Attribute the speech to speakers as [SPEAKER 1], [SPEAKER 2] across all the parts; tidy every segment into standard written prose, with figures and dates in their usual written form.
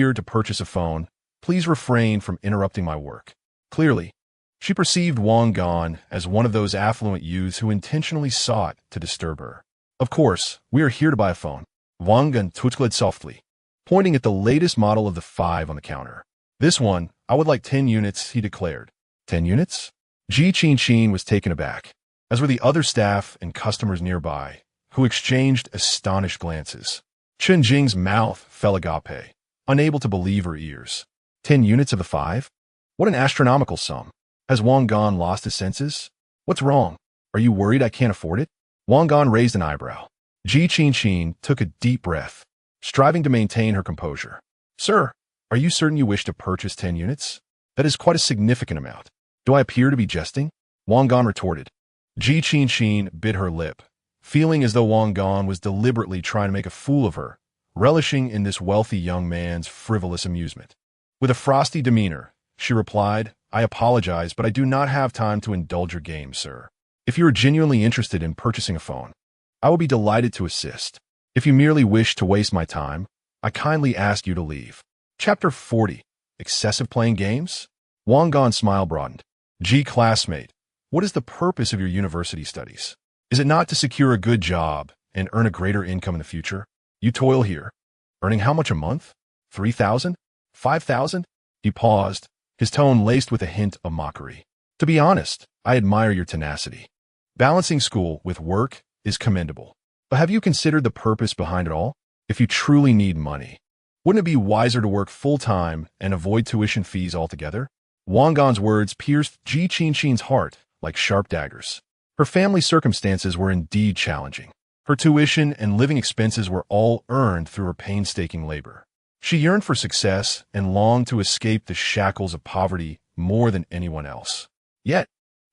[SPEAKER 1] here to purchase a phone. Please refrain from interrupting my work. Clearly, she perceived Wang Gan as one of those affluent youths who intentionally sought to disturb her. Of course, we are here to buy a phone. Wang Gan twitched softly, pointing at the latest model of the 5 on the counter. This one, I would like 10 units, he declared. 10 units? Ji Qinqin was taken aback, as were the other staff and customers nearby, who exchanged astonished glances. Chen Jing's mouth fell agape, unable to believe her ears. 10 units of the 5? What an astronomical sum. Has Wang Gan lost his senses? What's wrong? Are you worried I can't afford it? Wang Gan raised an eyebrow. Ji Qinqin took a deep breath, striving to maintain her composure. Sir, are you certain you wish to purchase 10 units? That is quite a significant amount. Do I appear to be jesting? Wang Gan retorted. Ji Qinqin bit her lip, feeling as though Wang Gan was deliberately trying to make a fool of her, relishing in this wealthy young man's frivolous amusement. With a frosty demeanor, she replied, I apologize, but I do not have time to indulge your games, sir. If you are genuinely interested in purchasing a phone, I will be delighted to assist. If you merely wish to waste my time, I kindly ask you to leave. Chapter 40. Excessive playing games? Wang Gan's smile broadened. Ji classmate, what is the purpose of your university studies? Is it not to secure a good job and earn a greater income in the future? You toil here, earning how much a month? 3,000? 5,000? He paused, his tone laced with a hint of mockery. To be honest, I admire your tenacity. Balancing school with work is commendable. But have you considered the purpose behind it all? If you truly need money, wouldn't it be wiser to work full-time and avoid tuition fees altogether? Wang Gan's words pierced Ji Qinqin's heart like sharp daggers. Her family circumstances were indeed challenging. Her tuition and living expenses were all earned through her painstaking labor. She yearned for success and longed to escape the shackles of poverty more than anyone else. Yet,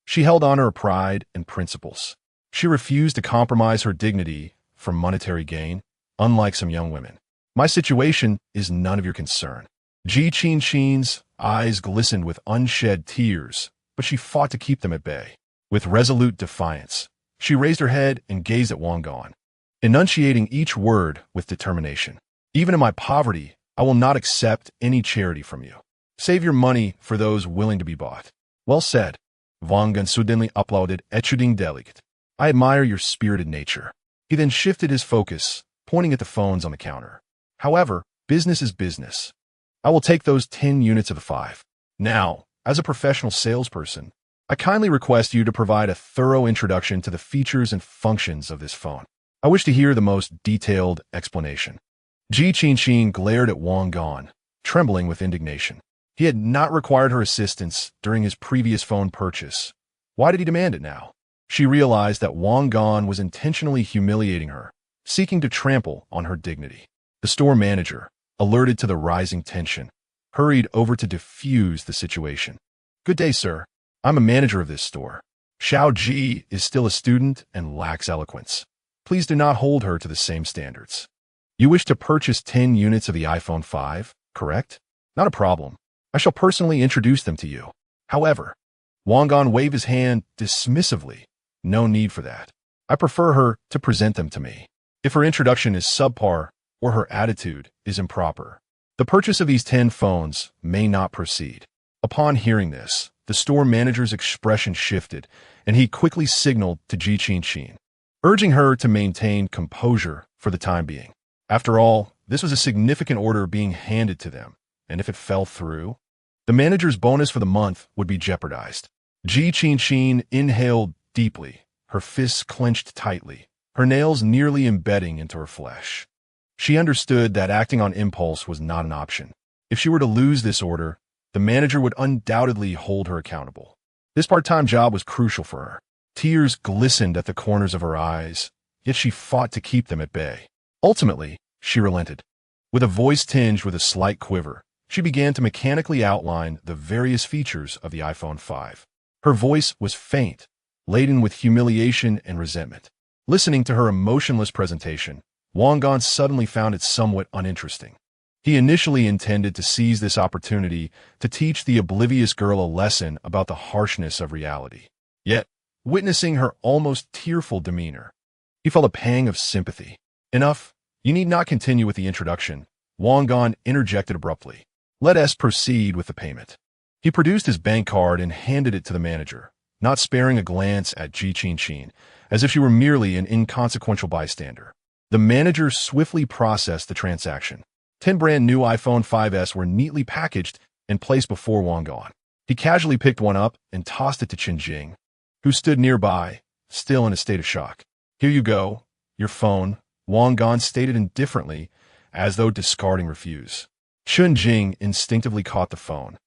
[SPEAKER 1] she held on to her pride and principles. She refused to compromise her dignity for monetary gain, unlike some young women. My situation is none of your concern. Ji Qinqin's eyes glistened with unshed tears, but she fought to keep them at bay. With resolute defiance, she raised her head and gazed at Wang Gan, enunciating each word with determination. Even in my poverty, I will not accept any charity from you. Save your money for those willing to be bought. Well said. Wang Gan suddenly applauded, etchuding delicate. I admire your spirited nature. He then shifted his focus, pointing at the phones on the counter. However, business is business. I will take those 10 units of the 5. Now, as a professional salesperson, I kindly request you to provide a thorough introduction to the features and functions of this phone. I wish to hear the most detailed explanation. Ji Qinqin glared at Wang Gan, trembling with indignation. He had not required her assistance during his previous phone purchase. Why did he demand it now? She realized that Wang Gan was intentionally humiliating her, seeking to trample on her dignity. The store manager, alerted to the rising tension, hurried over to diffuse the situation. Good day, sir. I'm a manager of this store. Xiao Ji is still a student and lacks eloquence. Please do not hold her to the same standards. You wish to purchase 10 units of the iPhone 5, correct? Not a problem. I shall personally introduce them to you. However, Wang Gan waved his hand dismissively. No need for that. I prefer her to present them to me. If her introduction is subpar or her attitude is improper, the purchase of these 10 phones may not proceed. Upon hearing this, the store manager's expression shifted, and he quickly signaled to Ji Qinqin, urging her to maintain composure for the time being. After all, this was a significant order being handed to them, and if it fell through, the manager's bonus for the month would be jeopardized. Ji Qinqin inhaled deeply, her fists clenched tightly, her nails nearly embedding into her flesh. She understood that acting on impulse was not an option. If she were to lose this order, the manager would undoubtedly hold her accountable. This part-time job was crucial for her. Tears glistened at the corners of her eyes, yet she fought to keep them at bay. Ultimately, she relented. With a voice tinged with a slight quiver, she began to mechanically outline the various features of the iPhone 5. Her voice was faint, laden with humiliation and resentment. Listening to her emotionless presentation, Wang Gan suddenly found it somewhat uninteresting. He initially intended to seize this opportunity to teach the oblivious girl a lesson about the harshness of reality. Yet, witnessing her almost tearful demeanor, he felt a pang of sympathy. Enough, you need not continue with the introduction. Wang Gan interjected abruptly. Let us proceed with the payment. He produced his bank card and handed it to the manager, not sparing a glance at Ji Qin, as if she were merely an inconsequential bystander. The manager swiftly processed the transaction. 10 brand new iPhone 5s were neatly packaged and placed before Wang Gan. He casually picked one up and tossed it to Chen Jing, who stood nearby, still in a state of shock. Here you go, your phone, Wang Gan stated indifferently, as though discarding refuse. Chen Jing instinctively caught the phone.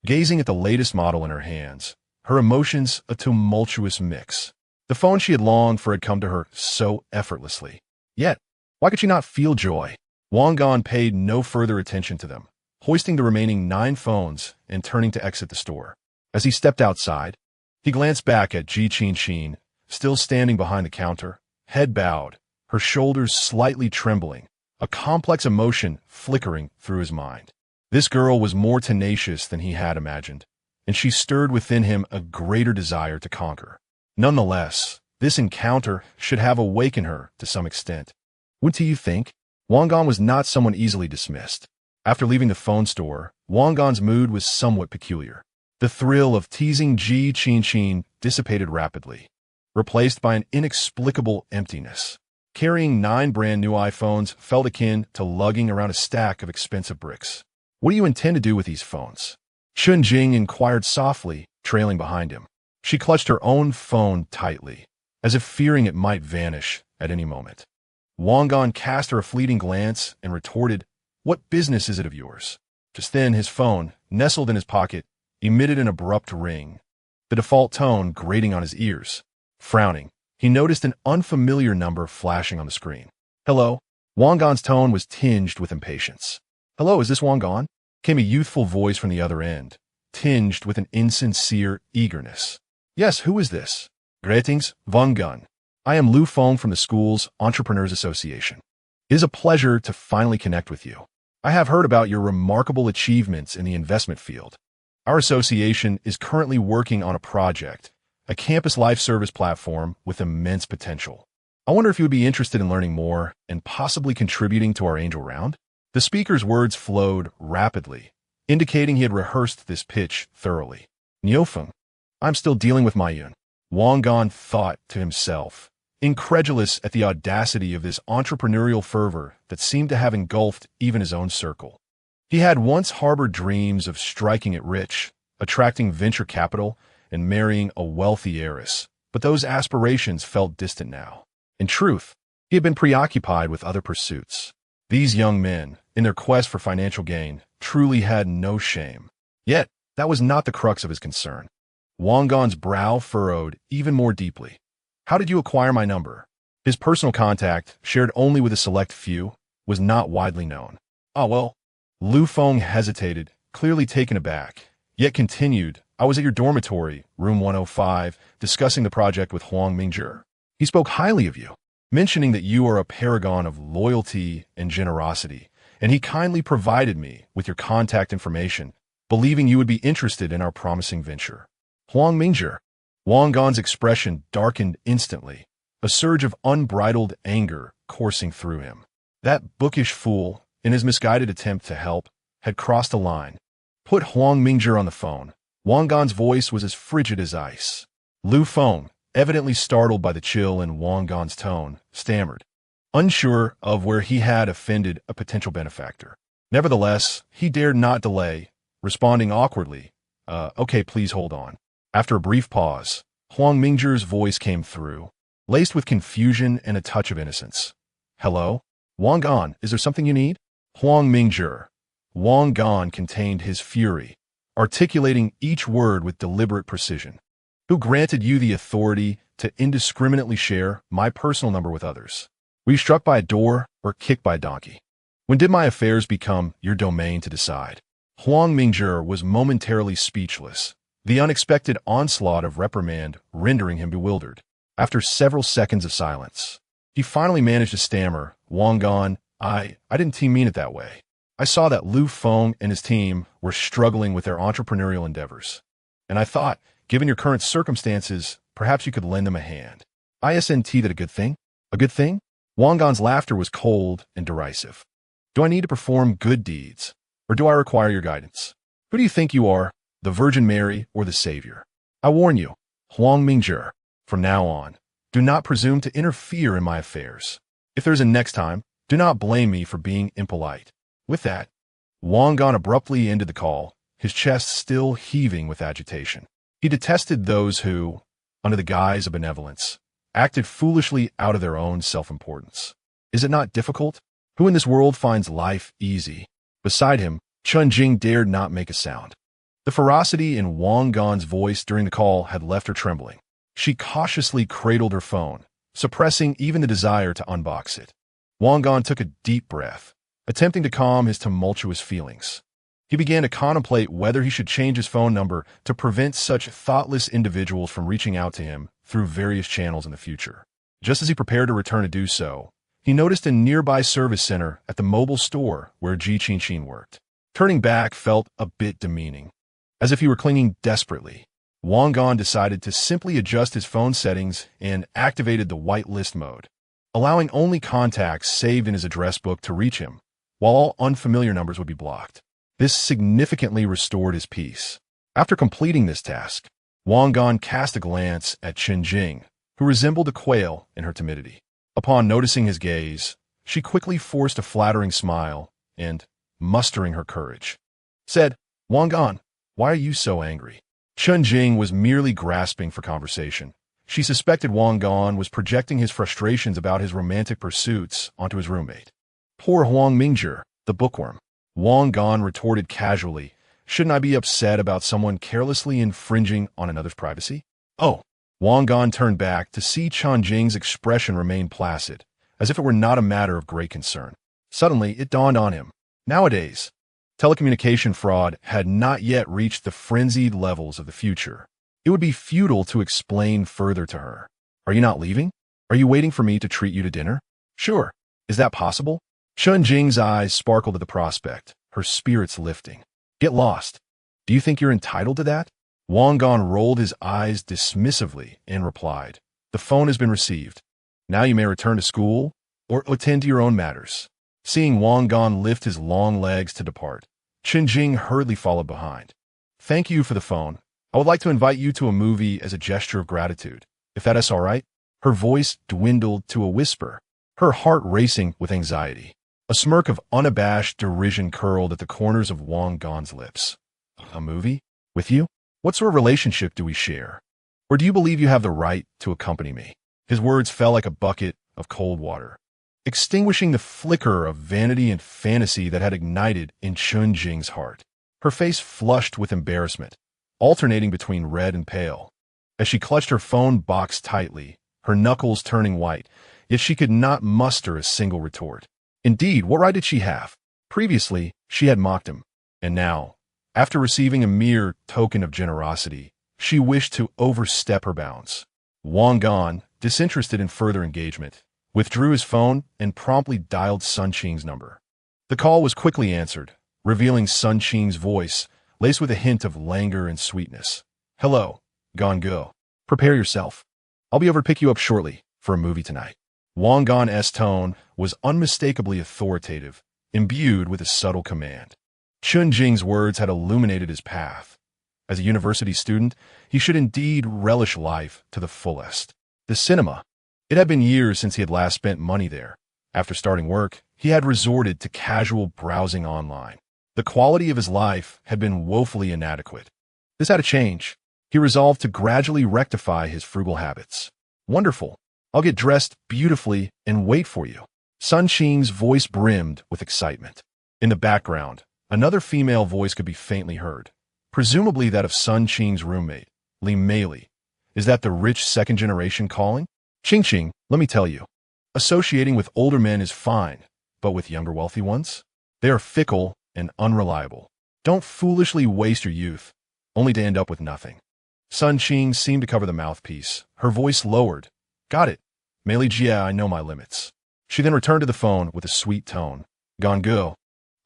[SPEAKER 1] Gazing at the latest model in her hands, her emotions a tumultuous mix. The phone she had longed for had come to her so effortlessly. Yet, why could she not feel joy? Wang Gan paid no further attention to them, hoisting the remaining 9 phones and turning to exit the store. As he stepped outside, he glanced back at Ji Qin, still standing behind the counter, head bowed, her shoulders slightly trembling, a complex emotion flickering through his mind. This girl was more tenacious than he had imagined, and she stirred within him a greater desire to conquer. Nonetheless, this encounter should have awakened her to some extent. What do you think? Wang Gan was not someone easily dismissed. After leaving the phone store, Wang Gan's mood was somewhat peculiar. The thrill of teasing Ji Qin dissipated rapidly, replaced by an inexplicable emptiness. Carrying 9 brand new iPhones felt akin to lugging around a stack of expensive bricks. What do you intend to do with these phones? Chen Jing inquired softly, trailing behind him. She clutched her own phone tightly, as if fearing it might vanish at any moment. Wang Gan cast her a fleeting glance and retorted, What business is it of yours? Just then, his phone, nestled in his pocket, emitted an abrupt ring, the default tone grating on his ears. Frowning, he noticed an unfamiliar number flashing on the screen. Hello? Wang Gan's tone was tinged with impatience. Hello, is this Wang Gan? Came a youthful voice from the other end, tinged with an insincere eagerness. Yes, who is this? Greetings, Wang Gan. I am Lu Feng from the school's Entrepreneurs Association. It is a pleasure to finally connect with you. I have heard about your remarkable achievements in the investment field. Our association is currently working on a project, a campus life service platform with immense potential. I wonder if you would be interested in learning more and possibly contributing to our angel round? The speaker's words flowed rapidly, indicating he had rehearsed this pitch thoroughly. Niufeng, I'm still dealing with my Yun. Wang Gan thought to himself, incredulous at the audacity of this entrepreneurial fervor that seemed to have engulfed even his own circle. He had once harbored dreams of striking it rich, attracting venture capital, and marrying a wealthy heiress, but those aspirations felt distant now. In truth, he had been preoccupied with other pursuits. These young men, in their quest for financial gain, truly had no shame. Yet, that was not the crux of his concern. Wang Gan's brow furrowed even more deeply. How did you acquire my number? His personal contact, shared only with a select few, was not widely known. Ah, well. Lu Feng hesitated, clearly taken aback, yet continued, I was at your dormitory, room 105, discussing the project with Huang Mingzhi. He spoke highly of you, mentioning that you are a paragon of loyalty and generosity, and he kindly provided me with your contact information, believing you would be interested in our promising venture. Huang Mingzhi. Wang Gan's expression darkened instantly, a surge of unbridled anger coursing through him. That bookish fool, in his misguided attempt to help, had crossed a line. Put Huang Mingzhi on the phone. Wang Gan's voice was as frigid as ice. Lu Feng, evidently startled by the chill in Wang Gan's tone, stammered, unsure of where he had offended a potential benefactor. Nevertheless, he dared not delay, responding awkwardly, okay, please hold on. After a brief pause, Huang Mingzhi's voice came through, laced with confusion and a touch of innocence. Hello? Wang Gan, is there something you need? Huang Mingzhi. Wang Gan contained his fury, articulating each word with deliberate precision. Who granted you the authority to indiscriminately share my personal number with others? Were you struck by a door or kicked by a donkey? When did my affairs become your domain to decide? Huang Mingzhi was momentarily speechless, the unexpected onslaught of reprimand rendering him bewildered. After several seconds of silence, he finally managed to stammer, Wang Gan, I didn't mean it that way. I saw that Lu Feng and his team were struggling with their entrepreneurial endeavors, and I thought, given your current circumstances, perhaps you could lend them a hand. Isn't that a good thing? A good thing? Wang Gan's laughter was cold and derisive. Do I need to perform good deeds, or do I require your guidance? Who do you think you are, the Virgin Mary or the Savior? I warn you, Huang Mingzhi, from now on, do not presume to interfere in my affairs. If there's a next time, do not blame me for being impolite. With that, Wang Gan abruptly ended the call, his chest still heaving with agitation. He detested those who, under the guise of benevolence, acted foolishly out of their own self-importance. Is it not difficult? Who in this world finds life easy? Beside him, Chun Jing dared not make a sound. The ferocity in Wang Gan's voice during the call had left her trembling. She cautiously cradled her phone, suppressing even the desire to unbox it. Wang Gan took a deep breath, attempting to calm his tumultuous feelings. He began to contemplate whether he should change his phone number to prevent such thoughtless individuals from reaching out to him through various channels in the future. Just as he prepared to return to do so, he noticed a nearby service center at the mobile store where Ji Qinqin worked. Turning back felt a bit demeaning. As if he were clinging desperately, Wang Gan decided to simply adjust his phone settings and activated the whitelist mode, allowing only contacts saved in his address book to reach him, while all unfamiliar numbers would be blocked. This significantly restored his peace. After completing this task, Wang Gan cast a glance at Chen Jing, who resembled a quail in her timidity. Upon noticing his gaze, she quickly forced a flattering smile and, mustering her courage, said, "Wang Gan, why are you so angry?" Chen Jing was merely grasping for conversation. She suspected Wang Gan was projecting his frustrations about his romantic pursuits onto his roommate. "Poor Huang Mingzhi, the bookworm." Wang Gan retorted casually, "Shouldn't I be upset about someone carelessly infringing on another's privacy?" "Oh." Wang Gan turned back to see Chen Jing's expression remain placid, as if it were not a matter of great concern. Suddenly, it dawned on him. Nowadays, telecommunication fraud had not yet reached the frenzied levels of the future. It would be futile to explain further to her. "Are you not leaving? Are you waiting for me to treat you to dinner?" "Sure. Is that possible?" Chen Jing's eyes sparkled at the prospect, her spirits lifting. "Get lost. Do you think you're entitled to that?" Wang Gan rolled his eyes dismissively and replied, "The phone has been received. Now you may return to school or attend to your own matters." Seeing Wang Gan lift his long legs to depart, Chen Jing hurriedly followed behind. "Thank you for the phone. I would like to invite you to a movie as a gesture of gratitude, if that is all right." Her voice dwindled to a whisper, her heart racing with anxiety. A smirk of unabashed derision curled at the corners of Wang Gan's lips. "A movie? With you? What sort of relationship do we share? Or do you believe you have the right to accompany me?" His words fell like a bucket of cold water, extinguishing the flicker of vanity and fantasy that had ignited in Chen Jing's heart. Her face flushed with embarrassment, alternating between red and pale. As she clutched her phone box tightly, her knuckles turning white, yet she could not muster a single retort. Indeed, what right did she have? Previously, she had mocked him, and now, after receiving a mere token of generosity, she wished to overstep her bounds. Wang Gan, disinterested in further engagement, withdrew his phone and promptly dialed Sun Qing's number. The call was quickly answered, revealing Sun Qing's voice, laced with a hint of languor and sweetness. "Hello, Gan-go. Prepare yourself. I'll be over to pick you up shortly for a movie tonight." Wang Gan's tone was unmistakably authoritative, imbued with a subtle command. Chen Jing's words had illuminated his path. As a university student, he should indeed relish life to the fullest. The cinema. It had been years since he had last spent money there. After starting work, he had resorted to casual browsing online. The quality of his life had been woefully inadequate. This had to change. He resolved to gradually rectify his frugal habits. "Wonderful. I'll get dressed beautifully and wait for you." Sun Qing's voice brimmed with excitement. In the background, another female voice could be faintly heard, presumably that of Sun Qing's roommate, Li Meili. "Is that the rich second generation calling?" "Qing, let me tell you, associating with older men is fine, but with younger wealthy ones? They are fickle and unreliable. Don't foolishly waste your youth, only to end up with nothing." Sun Qing seemed to cover the mouthpiece, her voice lowered. "Got it. Meili Jia, I know my limits." She then returned to the phone with a sweet tone. "Gan-go.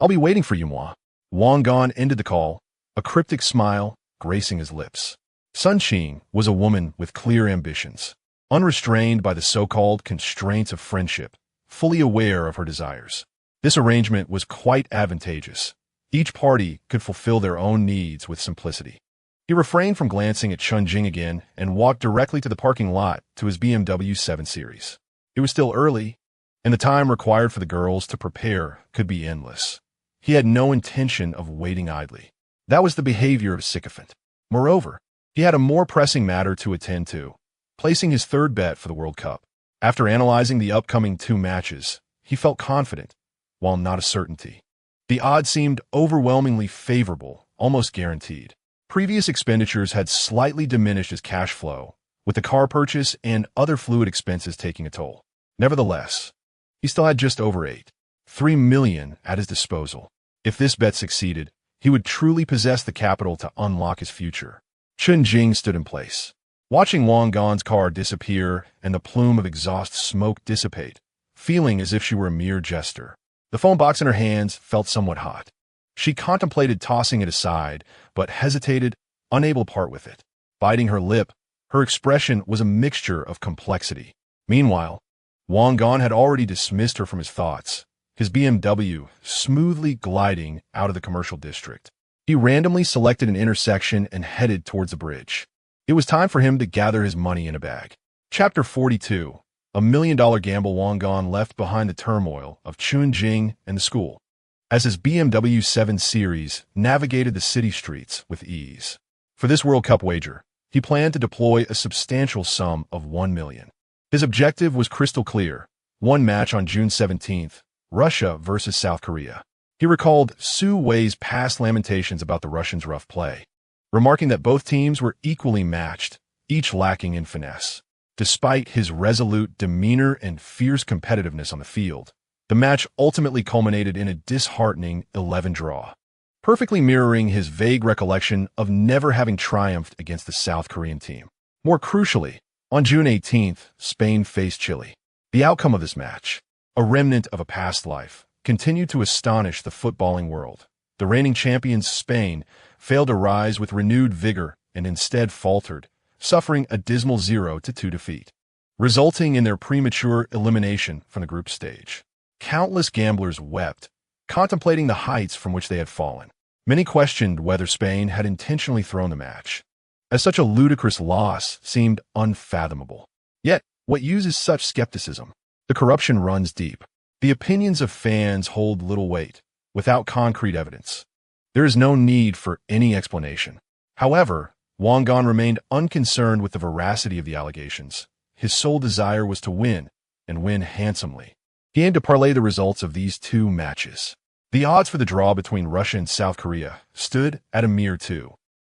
[SPEAKER 1] I'll be waiting for you, moi." Wang Gan ended the call, a cryptic smile gracing his lips. Sun Qing was a woman with clear ambitions, unrestrained by the so-called constraints of friendship, fully aware of her desires. This arrangement was quite advantageous. Each party could fulfill their own needs with simplicity. He refrained from glancing at Chun-Jing again and walked directly to the parking lot to his BMW 7 Series. It was still early, and the time required for the girls to prepare could be endless. He had no intention of waiting idly. That was the behavior of a sycophant. Moreover, he had a more pressing matter to attend to, placing his third bet for the World Cup. After analyzing the upcoming 2 matches, he felt confident, while not a certainty. The odds seemed overwhelmingly favorable, almost guaranteed. Previous expenditures had slightly diminished his cash flow, with the car purchase and other fluid expenses taking a toll. Nevertheless, he still had just over $3 million at his disposal. If this bet succeeded, he would truly possess the capital to unlock his future. Chun-Jing stood in place, watching Wang Gan's car disappear and the plume of exhaust smoke dissipate, feeling as if she were a mere jester. The phone box in her hands felt somewhat hot. She contemplated tossing it aside, but hesitated, unable to part with it. Biting her lip, her expression was a mixture of complexity. Meanwhile, Wang Gan had already dismissed her from his thoughts, his BMW smoothly gliding out of the commercial district. He randomly selected an intersection and headed towards the bridge. It was time for him to gather his money in a bag. Chapter 42. A $1 million gamble. Wang Gan left behind the turmoil of Chun-Jing and the school, as his BMW 7 Series navigated the city streets with ease. For this World Cup wager, he planned to deploy a substantial sum of $1 million. His objective was crystal clear: one match on June 17th, Russia versus South Korea. He recalled Su Wei's past lamentations about the Russians' rough play, remarking that both teams were equally matched, each lacking in finesse. Despite his resolute demeanor and fierce competitiveness on the field, the match ultimately culminated in a disheartening 11 draw, perfectly mirroring his vague recollection of never having triumphed against the South Korean team. More crucially, on June 18th, Spain faced Chile. The outcome of this match, a remnant of a past life, continued to astonish the footballing world. The reigning champions Spain failed to rise with renewed vigor and instead faltered, suffering a dismal 0-2 defeat, resulting in their premature elimination from the group stage. Countless gamblers wept, contemplating the heights from which they had fallen. Many questioned whether Spain had intentionally thrown the match, as such a ludicrous loss seemed unfathomable. Yet, what uses such skepticism? The corruption runs deep. The opinions of fans hold little weight, without concrete evidence. There is no need for any explanation. However, Wang Gan remained unconcerned with the veracity of the allegations. His sole desire was to win, and win handsomely. He aimed to parlay the results of these 2 matches. The odds for the draw between Russia and South Korea stood at a mere 2,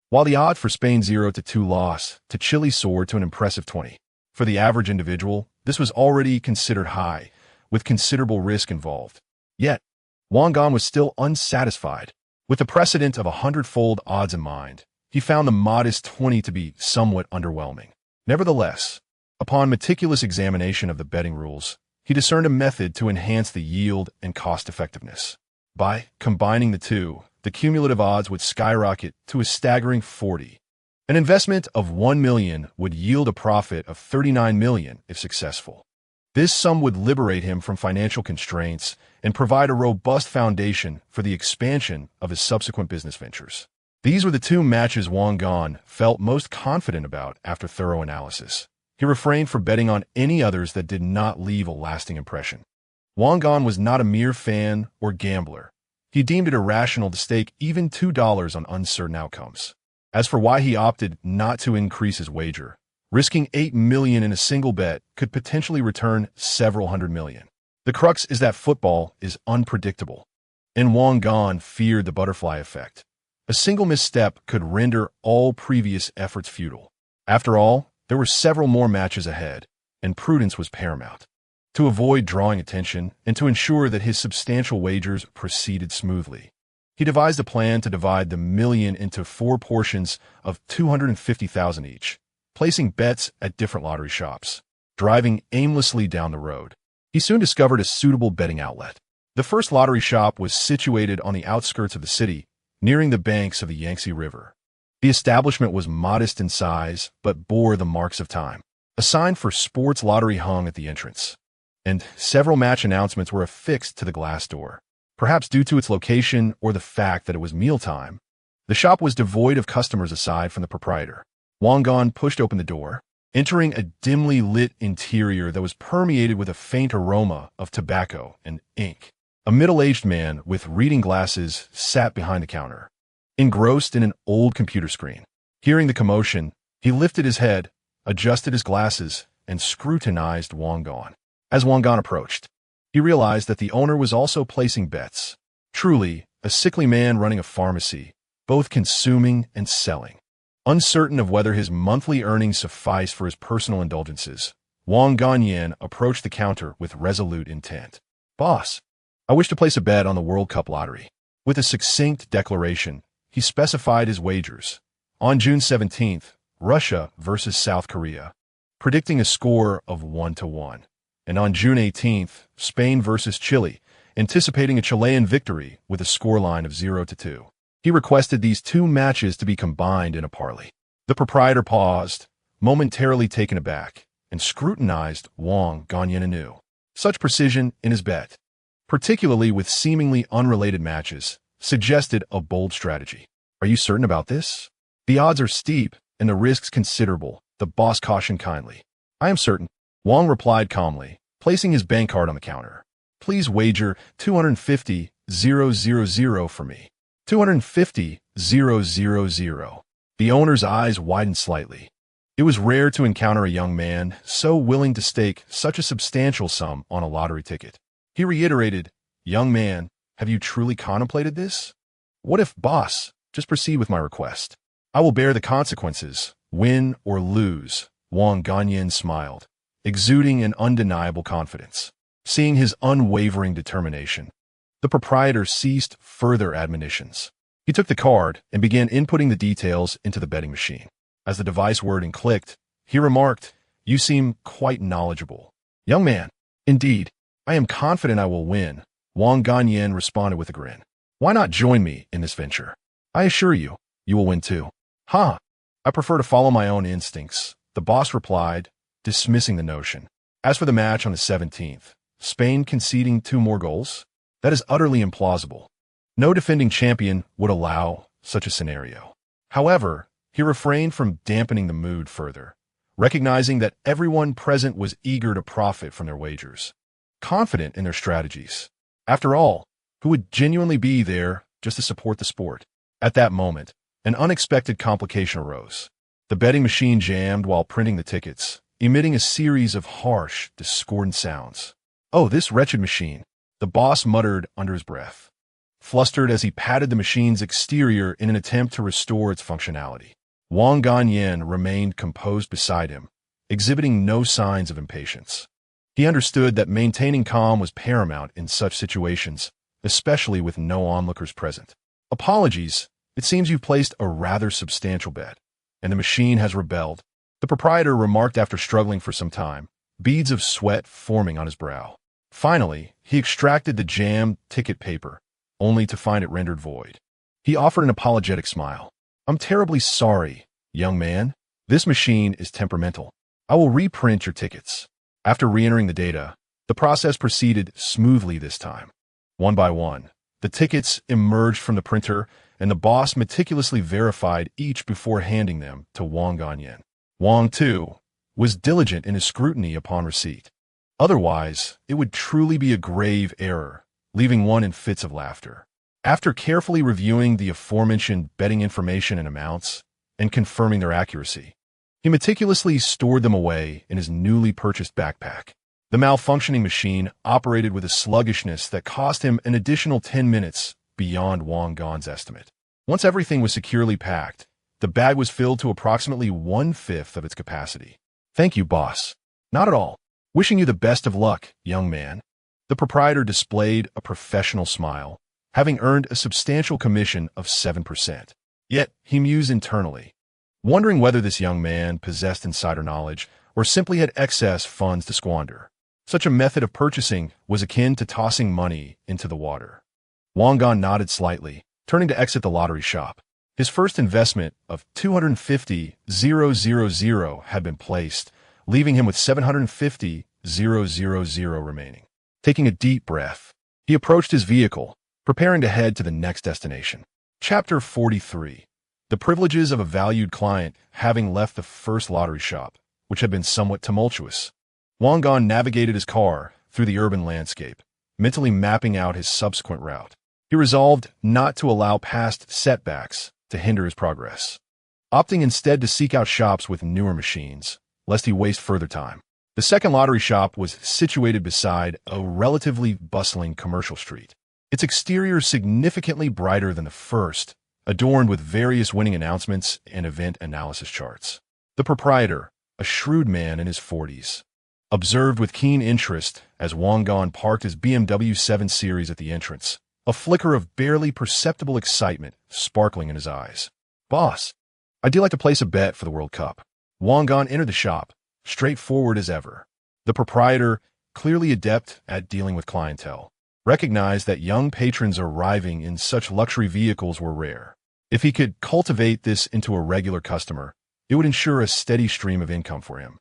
[SPEAKER 1] while the odd for Spain's 0-2 loss to Chile soared to an impressive 20. For the average individual, this was already considered high, with considerable risk involved. Yet, Wang Gan was still unsatisfied. With the precedent of 100-fold odds in mind, he found the modest 20 to be somewhat underwhelming. Nevertheless, upon meticulous examination of the betting rules, he discerned a method to enhance the yield and cost-effectiveness. By combining the 2, the cumulative odds would skyrocket to a staggering 40. An investment of $1 million would yield a profit of $39 million if successful. This sum would liberate him from financial constraints and provide a robust foundation for the expansion of his subsequent business ventures. These were the 2 matches Wang Gan felt most confident about after thorough analysis. He refrained from betting on any others that did not leave a lasting impression. Wang Gan was not a mere fan or gambler. He deemed it irrational to stake even $2 on uncertain outcomes. As for why he opted not to increase his wager, risking $8 million in a single bet could potentially return several hundred million. The crux is that football is unpredictable, and Wang Gan feared the butterfly effect. A single misstep could render all previous efforts futile. After all, there were several more matches ahead, and prudence was paramount. To avoid drawing attention and to ensure that his substantial wagers proceeded smoothly, he devised a plan to divide the million into 4 portions of $250,000 each, placing bets at different lottery shops. Driving aimlessly down the road, he soon discovered a suitable betting outlet. The first lottery shop was situated on the outskirts of the city, nearing the banks of the Yangtze River. The establishment was modest in size, but bore the marks of time. A sign for sports lottery hung at the entrance. and several match announcements were affixed to the glass door. Perhaps due to its location or the fact that it was mealtime, the shop was devoid of customers aside from the proprietor. Wang Gan pushed open the door, entering a dimly lit interior that was permeated with a faint aroma of tobacco and ink. A middle-aged man with reading glasses sat behind the counter, engrossed in an old computer screen. Hearing the commotion, he lifted his head, adjusted his glasses, and scrutinized Wang Gan. As Wang Gan approached, he realized that the owner was also placing bets. Truly, a sickly man running a pharmacy, both consuming and selling. Uncertain of whether his monthly earnings sufficed for his personal indulgences, Wang Ganyan approached the counter with resolute intent. "Boss, I wish to place a bet on the World Cup lottery." With a succinct declaration, he specified his wagers. On June 17th, Russia versus South Korea, predicting a score of 1-1. And on June 18th, Spain versus Chile, anticipating a Chilean victory with a scoreline of 0-2. He requested these two matches to be combined in a parlay. The proprietor paused, momentarily taken aback, and scrutinized Wang Ganyan anew. Such precision in his bet, particularly with seemingly unrelated matches, suggested a bold strategy. "Are you certain about this? The odds are steep and the risks considerable," the boss cautioned kindly. "I am certain," Wang replied calmly, placing his bank card on the counter. "Please wager 250,000 for me." 250,000. The owner's eyes widened slightly. It was rare to encounter a young man so willing to stake such a substantial sum on a lottery ticket. He reiterated, "Young man, have you truly contemplated this?" "What if, boss? Just proceed with my request. I will bear the consequences, win or lose." Wang Ganyan smiled, exuding an undeniable confidence. Seeing his unwavering determination, the proprietor ceased further admonitions. He took the card and began inputting the details into the betting machine. As the device wording clicked, he remarked, "You seem quite knowledgeable." "Young man, indeed, I am confident I will win," Wang Ganyan responded with a grin. "Why not join me in this venture? I assure you, you will win too." "Huh, I prefer to follow my own instincts," the boss replied, dismissing the notion. As for the match on the 17th, Spain conceding 2 more goals? That is utterly implausible. No defending champion would allow such a scenario. However, he refrained from dampening the mood further, recognizing that everyone present was eager to profit from their wagers, confident in their strategies. After all, who would genuinely be there just to support the sport? At that moment, an unexpected complication arose. The betting machine jammed while printing the tickets, emitting a series of harsh, discordant sounds. "Oh, this wretched machine," the boss muttered under his breath, flustered as he patted the machine's exterior in an attempt to restore its functionality. Wang Ganyan remained composed beside him, exhibiting no signs of impatience. He understood that maintaining calm was paramount in such situations, especially with no onlookers present. "Apologies, it seems you've placed a rather substantial bet, and the machine has rebelled," the proprietor remarked after struggling for some time, beads of sweat forming on his brow. Finally, he extracted the jammed ticket paper, only to find it rendered void. He offered an apologetic smile. "I'm terribly sorry, young man. This machine is temperamental. I will reprint your tickets." After re-entering the data, the process proceeded smoothly this time. One by one, the tickets emerged from the printer, and the boss meticulously verified each before handing them to Wang Ganyan. Wang, too, was diligent in his scrutiny upon receipt. Otherwise, it would truly be a grave error, leaving one in fits of laughter. After carefully reviewing the aforementioned betting information and amounts, and confirming their accuracy, he meticulously stored them away in his newly purchased backpack. The malfunctioning machine operated with a sluggishness that cost him an additional 10 minutes beyond Wang Gan's estimate. Once everything was securely packed, the bag was filled to approximately 1/5 of its capacity. "Thank you, boss." "Not at all. Wishing you the best of luck, young man." The proprietor displayed a professional smile, having earned a substantial commission of 7%. Yet, he mused internally, wondering whether this young man possessed insider knowledge or simply had excess funds to squander. Such a method of purchasing was akin to tossing money into the water. Wang Gan nodded slightly, turning to exit the lottery shop. His first investment of 250,000 had been placed, leaving him with remaining. Taking a deep breath, he approached his vehicle, preparing to head to the next destination. Chapter 43. The privileges of a valued client having left the first lottery shop, which had been somewhat tumultuous. Wang Gan navigated his car through the urban landscape, mentally mapping out his subsequent route. He resolved not to allow past setbacks to hinder his progress, opting instead to seek out shops with newer machines, lest he waste further time. The second lottery shop was situated beside a relatively bustling commercial street. Its exterior significantly brighter than the first, adorned with various winning announcements and event analysis charts. The proprietor, a shrewd man in his 40s, observed with keen interest as Wang Gan parked his BMW 7 Series at the entrance, a flicker of barely perceptible excitement sparkling in his eyes. "Boss, I'd like to place a bet for the World Cup." Wang Gan entered the shop, straightforward as ever. The proprietor, clearly adept at dealing with clientele, recognized that young patrons arriving in such luxury vehicles were rare. If he could cultivate this into a regular customer, it would ensure a steady stream of income for him.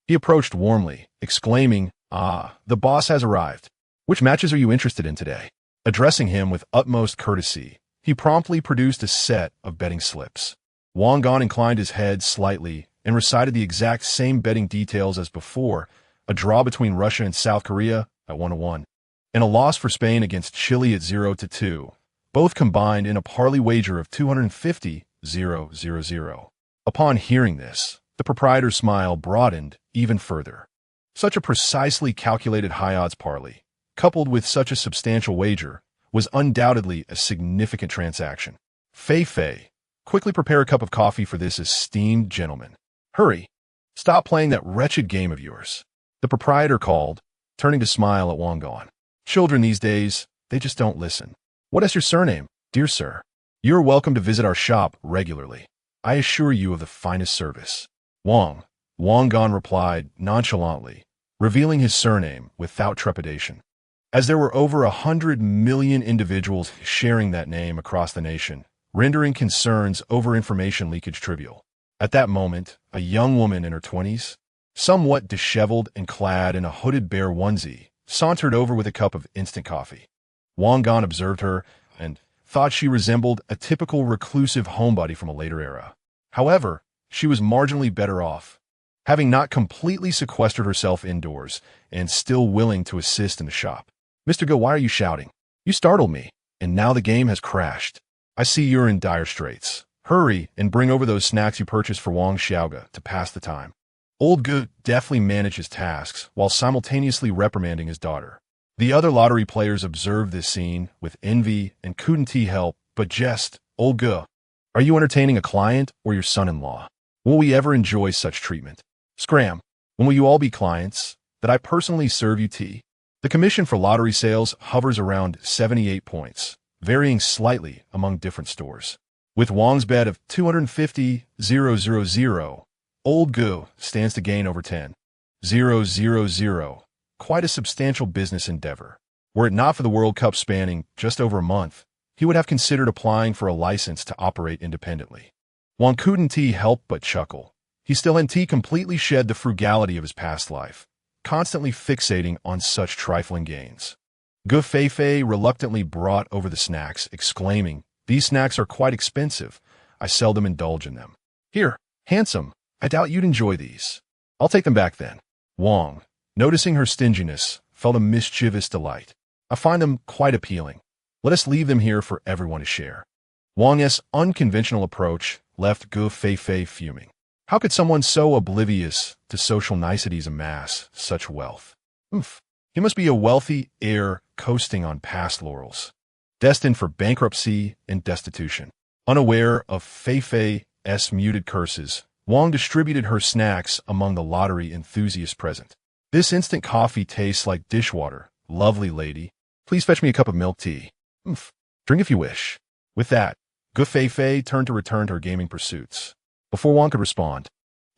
[SPEAKER 1] He approached warmly, exclaiming, "Ah, the boss has arrived. Which matches are you interested in today?" Addressing him with utmost courtesy, he promptly produced a set of betting slips. Wang Gan inclined his head slightly and recited the exact same betting details as before: a draw between Russia and South Korea at 1-1, and a loss for Spain against Chile at 0-2, both combined in a parlay wager of 250,000. Upon hearing this, the proprietor's smile broadened even further. Such a precisely calculated high-odds parlay, coupled with such a substantial wager, was undoubtedly a significant transaction. Fei, quickly prepare a cup of coffee for this esteemed gentleman. Hurry, stop playing that wretched game of yours, the proprietor called, turning to smile at Wang Gan. Children these days, they just don't listen. What is your surname, dear sir? You are welcome to visit our shop regularly. I assure you of the finest service. Wang Gan replied nonchalantly, revealing his surname without trepidation. As there were over 100 million individuals sharing that name across the nation, rendering concerns over information leakage trivial. At that moment, a young woman in her 20s, somewhat disheveled and clad in a hooded bear onesie, sauntered over with a cup of instant coffee. Wang Gan observed her and thought she resembled a typical reclusive homebody from a later era. However, she was marginally better off, having not completely sequestered herself indoors and still willing to assist in the shop. "Mr. Go, why are you shouting? You startled me, and now the game has crashed. I see you're in dire straits. Hurry and bring over those snacks you purchased for Wang Xiaoga to pass the time." Old Gu deftly managed his tasks while simultaneously reprimanding his daughter. The other lottery players observed this scene with envy and couldn't help but jest. "Old Gu, are you entertaining a client or your son-in-law? Will we ever enjoy such treatment? Scram, when will you all be clients, that I personally serve you tea?" The commission for lottery sales hovers around 78 points, varying slightly among different stores. With Wang's bet of 250,000, Old Gu stands to gain over 10,000. Quite a substantial business endeavor. Were it not for the World Cup spanning just over a month, he would have considered applying for a license to operate independently. Wang couldn't help but chuckle. He still hadn't completely shed the frugality of his past life, constantly fixating on such trifling gains. Gu Fei reluctantly brought over the snacks, exclaiming, "These snacks are quite expensive. I seldom indulge in them. Here, handsome, I doubt you'd enjoy these. I'll take them back then." Wang, noticing her stinginess, felt a mischievous delight. "I find them quite appealing. Let us leave them here for everyone to share." Wang's unconventional approach left Gu Fei fuming. How could someone so oblivious to social niceties amass such wealth? He must be a wealthy heir coasting on past laurels, destined for bankruptcy and destitution. Unaware of Fei's muted curses, Wang distributed her snacks among the lottery enthusiasts present. "This instant coffee tastes like dishwater, lovely lady. Please fetch me a cup of milk tea." Drink if you wish." With that, Gu Fei turned to return to her gaming pursuits. Before Wang could respond,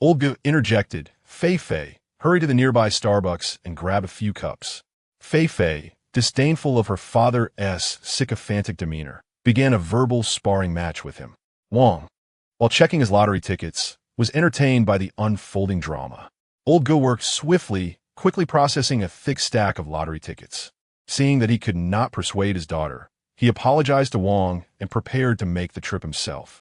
[SPEAKER 1] Old Gu interjected. Fei, hurry to the nearby Starbucks and grab a few cups. Fei, disdainful of her father's sycophantic demeanor, began a verbal sparring match with him. Wang, while checking his lottery tickets, was entertained by the unfolding drama. Old Gu worked swiftly, quickly processing a thick stack of lottery tickets. Seeing that he could not persuade his daughter, he apologized to Wang and prepared to make the trip himself.